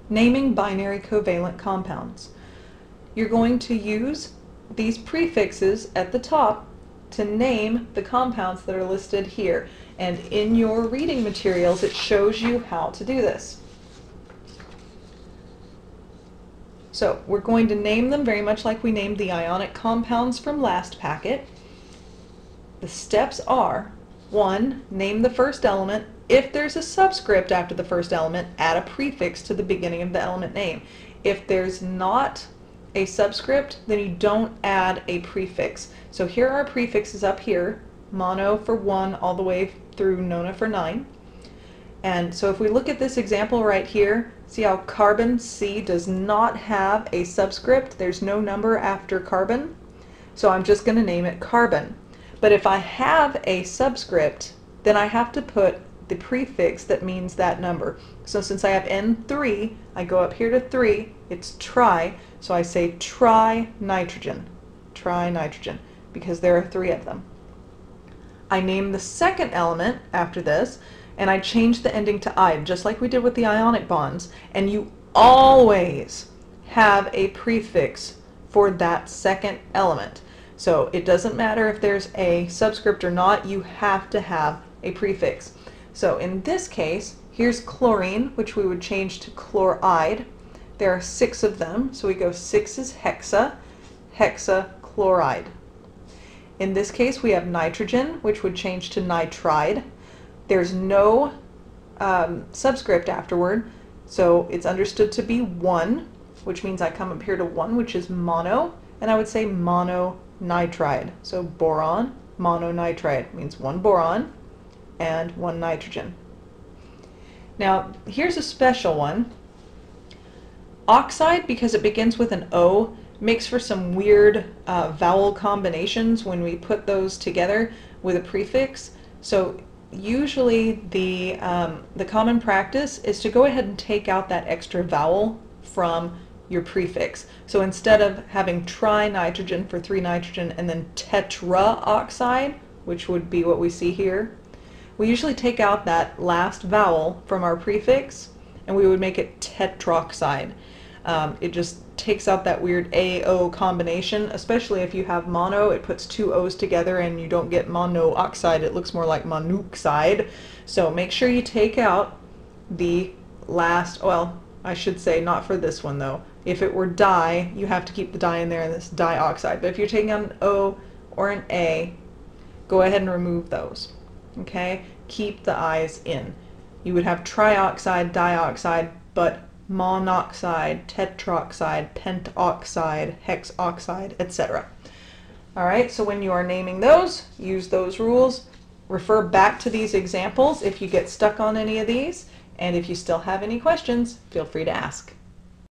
Naming binary covalent compounds. You're going to use these prefixes at the top to name the compounds that are listed here. And in your reading materials, it shows you how to do this. So we're going to name them very much like we named the ionic compounds from last packet. The steps are: 1. Name the first element. If there's a subscript after the first element, add a prefix to the beginning of the element name. If there's not a subscript, then you don't add a prefix. So here are our prefixes up here: mono for 1 all the way through nona for 9. And so if we look at this example right here, see how carbon C does not have a subscript. There's no number after carbon. So I'm just going to name it carbon. But if I have a subscript, then I have to put the prefix that means that number. So since I have N3, I go up here to 3, it's tri, so I say tri-nitrogen, because there are 3 of them. I name the second element after this, and I change the ending to "ide," just like we did with the ionic bonds, and you always have a prefix for that second element. So it doesn't matter if there's a subscript or not, you have to have a prefix. So in this case, here's chlorine, which we would change to chloride. There are 6 of them, so we go 6 is hexa, hexachloride. In this case, we have nitrogen, which would change to nitride. There's no subscript afterward, so it's understood to be 1, which means I come up here to 1, which is mono, and I would say mononitride. So boron, mononitride means 1 boron and 1 nitrogen. Now here's a special one. Oxide, because it begins with an O, makes for some weird vowel combinations when we put those together with a prefix. So usually the common practice is to go ahead and take out that extra vowel from your prefix. So instead of having tri-nitrogen for 3 nitrogen and then tetraoxide, which would be what we see here, we usually take out that last vowel from our prefix and we would make it tetroxide. It just takes out that weird A-O combination, especially if you have mono. It puts 2 O's together and you don't get monooxide, it looks more like monooxide. So make sure you take out the last, well, I should say not for this one though. If it were di, you have to keep the di in there and this dioxide. But if you're taking out an O or an A, go ahead and remove those. Okay? Keep the I's in. You would have trioxide, dioxide, but monoxide, tetroxide, pentoxide, hexoxide, etc. Alright, so when you are naming those, use those rules. Refer back to these examples if you get stuck on any of these, and if you still have any questions, feel free to ask.